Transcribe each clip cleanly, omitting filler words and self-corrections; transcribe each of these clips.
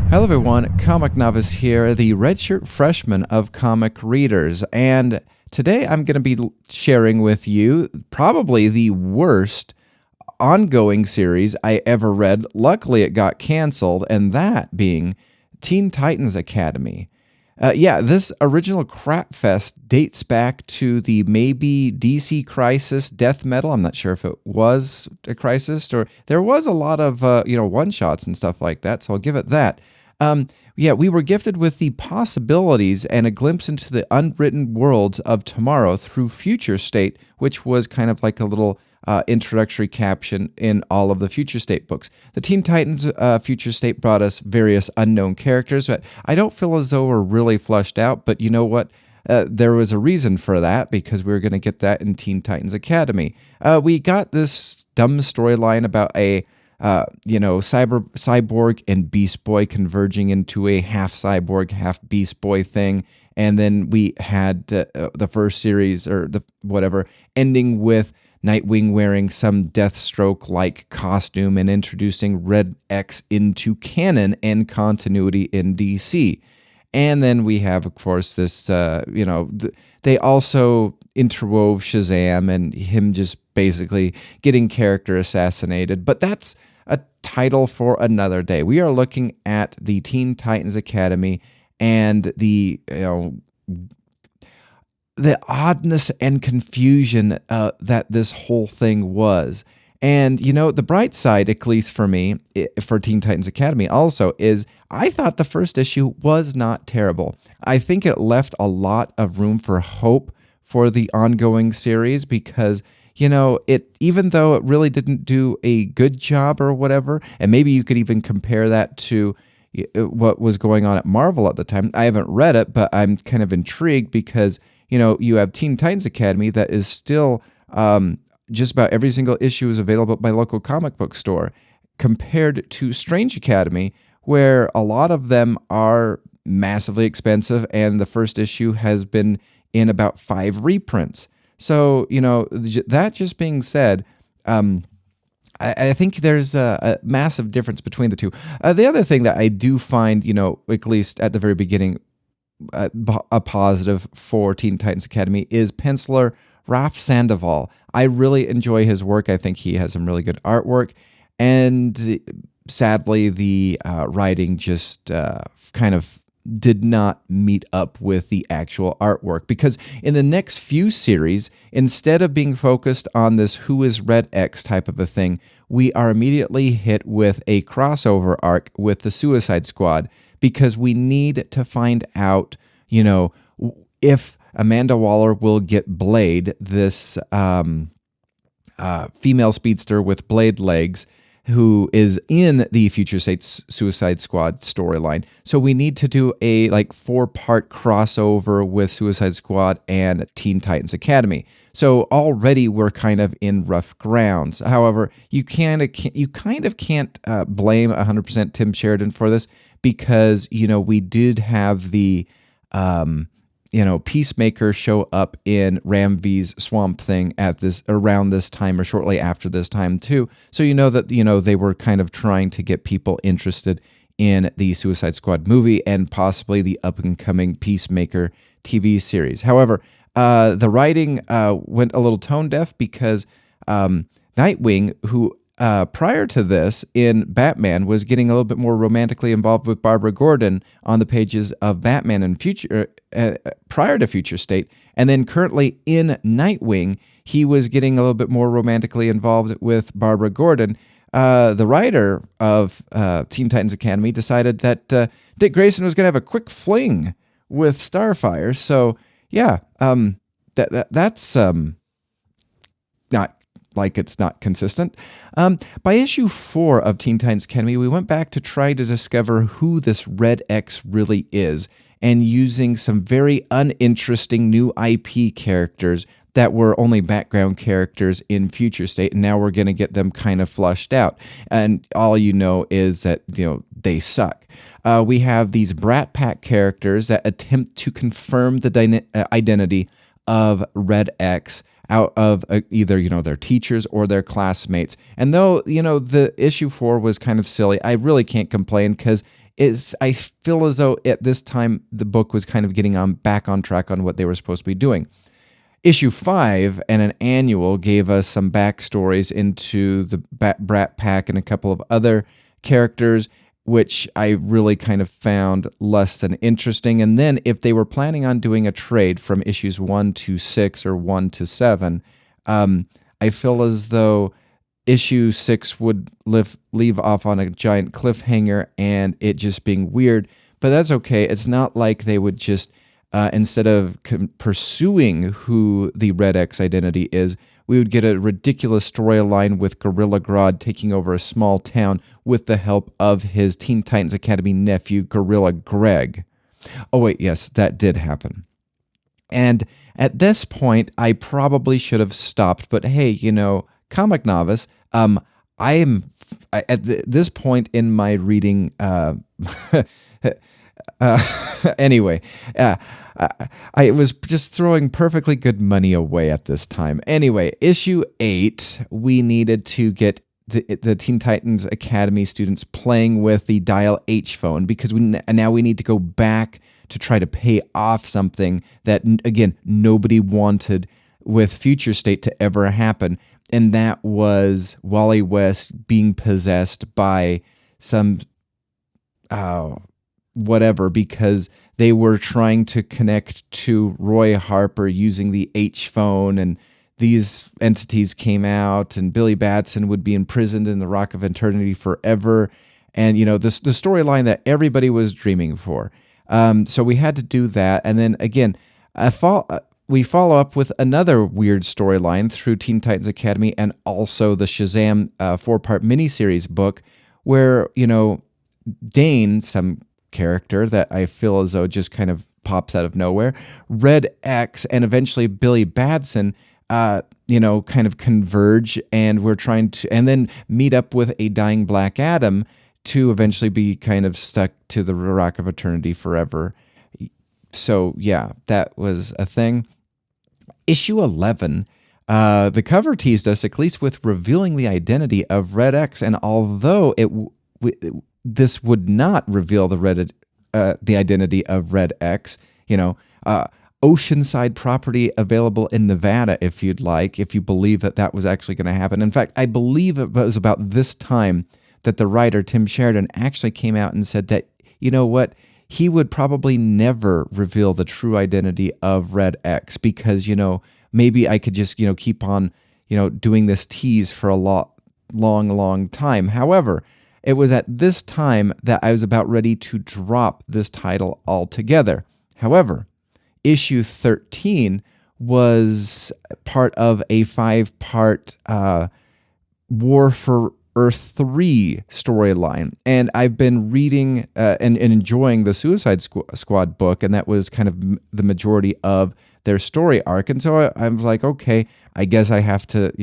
Hello everyone, Comic Novice here, the redshirt freshman of comic readers, and today I'm going to be sharing with you probably the worst ongoing series I ever read. Luckily it got canceled, and that being Teen Titans Academy. This original crap fest dates back to the maybe DC Crisis Death Metal. I'm not sure if it was a Crisis, or there was a lot of one-shots and stuff like that, so I'll give it that. We were gifted with the possibilities and a glimpse into the unwritten worlds of tomorrow through Future State, which was kind of like a little introductory caption in all of the Future State books. The Teen Titans Future State brought us various unknown characters, but I don't feel as though we're really fleshed out, but you know what? There was a reason for that, because we were going to get that in Teen Titans Academy. We got this dumb storyline about a cyborg and Beast Boy converging into a half cyborg, half Beast Boy thing. And then we had the first series, or the whatever, ending with Nightwing wearing some Deathstroke-like costume and introducing Red X into canon and continuity in DC. And then we have, of course, this, they also interwove Shazam and him just basically getting character assassinated. But that's a title for another day. We are looking at the Teen Titans Academy and the oddness and confusion that this whole thing was. And, the bright side, at least for me, for Teen Titans Academy also, is I thought the first issue was not terrible. I think it left a lot of room for hope for the ongoing series, because, even though it really didn't do a good job or whatever, and maybe you could even compare that to what was going on at Marvel at the time. I haven't read it, but I'm kind of intrigued because, you have Teen Titans Academy that is still just about every single issue is available at my local comic book store, compared to Strange Academy, where a lot of them are massively expensive, and the first issue has been in about 5 reprints. So, that just being said, I think there's a massive difference between the two. The other thing that I do find, at least at the very beginning, a positive for Teen Titans Academy is penciler Raph Sandoval. I really enjoy his work. I think he has some really good artwork, and sadly, the writing just kind of did not meet up with the actual artwork, because in the next few series, instead of being focused on this Who is Red X type of a thing, we are immediately hit with a crossover arc with the Suicide Squad, because we need to find out, if Amanda Waller will get Blade, this female speedster with blade legs, who is in the Future State Suicide Squad storyline. So we need to do a 4-part crossover with Suicide Squad and Teen Titans Academy. So already we're kind of in rough grounds. However, you kind of can't blame 100% Tim Sheridan for this, because we did have the Peacemaker show up in Ram V's Swamp Thing around this time, or shortly after this time too. So that they were kind of trying to get people interested in the Suicide Squad movie and possibly the up and coming Peacemaker TV series. However, the writing went a little tone deaf, because Nightwing, who prior to this in Batman was getting a little bit more romantically involved with Barbara Gordon on the pages of Batman and prior to Future State, and then currently in Nightwing, he was getting a little bit more romantically involved with Barbara Gordon. The writer of Teen Titans Academy decided that Dick Grayson was going to have a quick fling with Starfire. So yeah, that's not like it's not consistent. By issue 4 of Teen Titans Academy, we went back to try to discover who this Red X really is, and using some very uninteresting new IP characters that were only background characters in Future State, and now we're going to get them kind of flushed out. And all is that they suck. We have these Brat Pack characters that attempt to confirm the identity of Red X out of either, their teachers or their classmates. And though, the issue 4 was kind of silly, I really can't complain because I feel as though at this time the book was kind of getting back on track on what they were supposed to be doing. Issue 5 and an annual gave us some backstories into the Brat Pack and a couple of other characters, which I really kind of found less than interesting. And then if they were planning on doing a trade from issues 1 to 6 or 1 to 7, I feel as though issue 6 would leave off on a giant cliffhanger and it just being weird. But that's okay. It's not like they would just, instead of pursuing who the Red X identity is, we would get a ridiculous storyline with Gorilla Grodd taking over a small town with the help of his Teen Titans Academy nephew, Gorilla Greg. Oh, wait, yes, that did happen. And at this point, I probably should have stopped, but hey, comic novice, I am, at this point in my reading, anyway, I was just throwing perfectly good money away at this time. Anyway, issue 8, we needed to get the Teen Titans Academy students playing with the Dial H phone because now we need to go back to try to pay off something that, again, nobody wanted with Future State to ever happen. And that was Wally West being possessed by some whatever, because they were trying to connect to Roy Harper using the H phone, and these entities came out, and Billy Batson would be imprisoned in the Rock of Eternity forever. And, the storyline that everybody was dreaming for. So we had to do that. And then again, we follow up with another weird storyline through Teen Titans Academy and also the Shazam 4-part miniseries book where, Dane, some character that I feel as though just kind of pops out of nowhere, Red X, and eventually Billy Batson, kind of converge, and we're trying to, and then meet up with a dying Black Adam to eventually be kind of stuck to the Rock of Eternity forever. So yeah, that was a thing. Issue 11, the cover teased us at least with revealing the identity of Red X, and although this would not reveal the identity of Red X, oceanside property available in Nevada if you'd like, if you believe that was actually going to happen. In fact, I believe it was about this time that the writer, Tim Sheridan, actually came out and said that, he would probably never reveal the true identity of Red X because, maybe I could just, keep on, doing this tease for a long time. However, it was at this time that I was about ready to drop this title altogether. However, issue 13 was part of a 5-part War for Earth 3 storyline. And I've been reading and enjoying the Suicide Squad book, and that was kind of the majority of their story arc. And so I was like, okay, I guess I have to,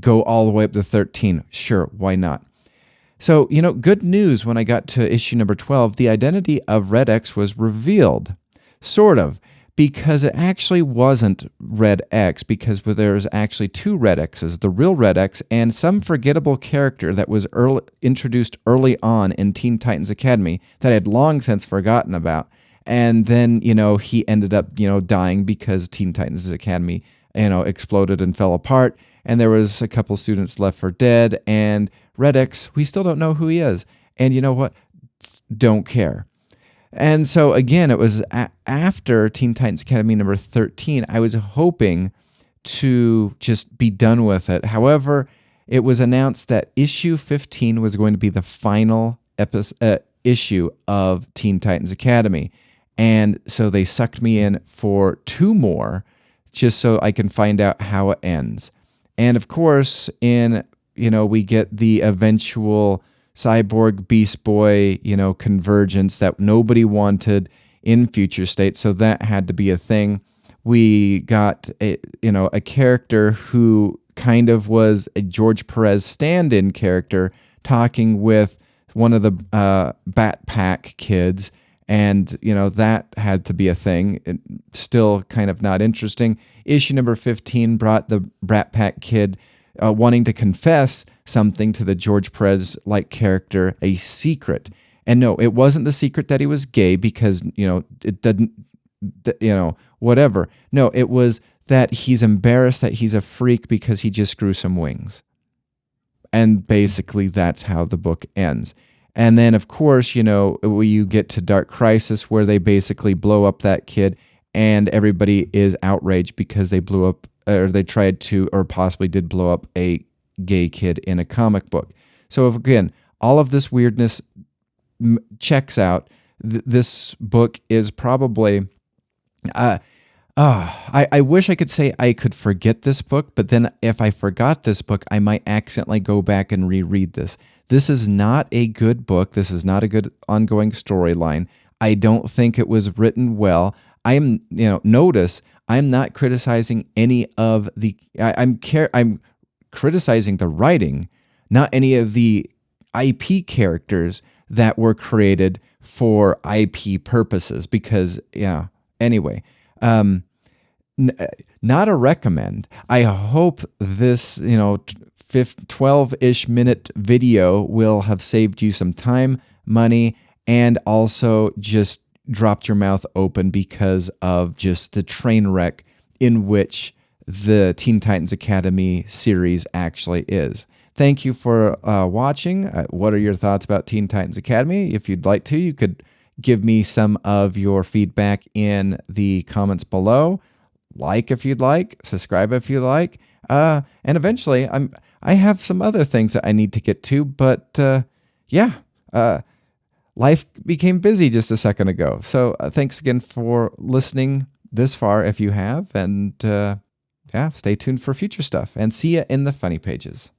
go all the way up to 13. Sure, why not? So, good news when I got to issue number 12, the identity of Red X was revealed. Sort of. Because it actually wasn't Red X, because there's actually 2 Red X's, the real Red X and some forgettable character that was introduced early on in Teen Titans Academy that I had long since forgotten about. And then, he ended up, dying because Teen Titans Academy, exploded and fell apart. And there was a couple students left for dead. And Red X, we still don't know who he is. And you know what? Don't care. And so, again, it was after Teen Titans Academy number 13, I was hoping to just be done with it. However, it was announced that issue 15 was going to be the final issue of Teen Titans Academy. And so they sucked me in for 2 more just so I can find out how it ends. And, of course, we get the eventual Cyborg, Beast Boy, convergence that nobody wanted in Future State, so that had to be a thing. We got a character who kind of was a George Perez stand-in character talking with one of the Bat Pack kids, And, that had to be a thing. Still kind of not interesting. Issue number 15 brought the Brat Pack Kid wanting to confess something to the George Perez-like character, a secret. And no, it wasn't the secret that he was gay because, it didn't, whatever. No, it was that he's embarrassed that he's a freak because he just grew some wings. And basically that's how the book ends. And then, of course, you get to Dark Crisis where they basically blow up that kid and everybody is outraged because they blew up, or they tried to, or possibly did blow up a gay kid in a comic book. So again, all of this weirdness checks out. This book is probably... I wish I could say I could forget this book, but then if I forgot this book, I might accidentally go back and reread this. This is not a good book. This is not a good ongoing storyline. I don't think it was written well. Notice I'm not criticizing any of the. I'm criticizing the writing, not any of the IP characters that were created for IP purposes. Because anyway. Not a recommend. I hope this, 12-ish minute video will have saved you some time, money, and also just dropped your mouth open because of just the train wreck in which the Teen Titans Academy series actually is. Thank you for watching. What are your thoughts about Teen Titans Academy? If you'd like to, you could give me some of your feedback in the comments below. Like if you'd like, subscribe if you like, and eventually I have some other things that I need to get to, but life became busy just a second ago. So thanks again for listening this far if you have, and stay tuned for future stuff, and see ya in the funny pages.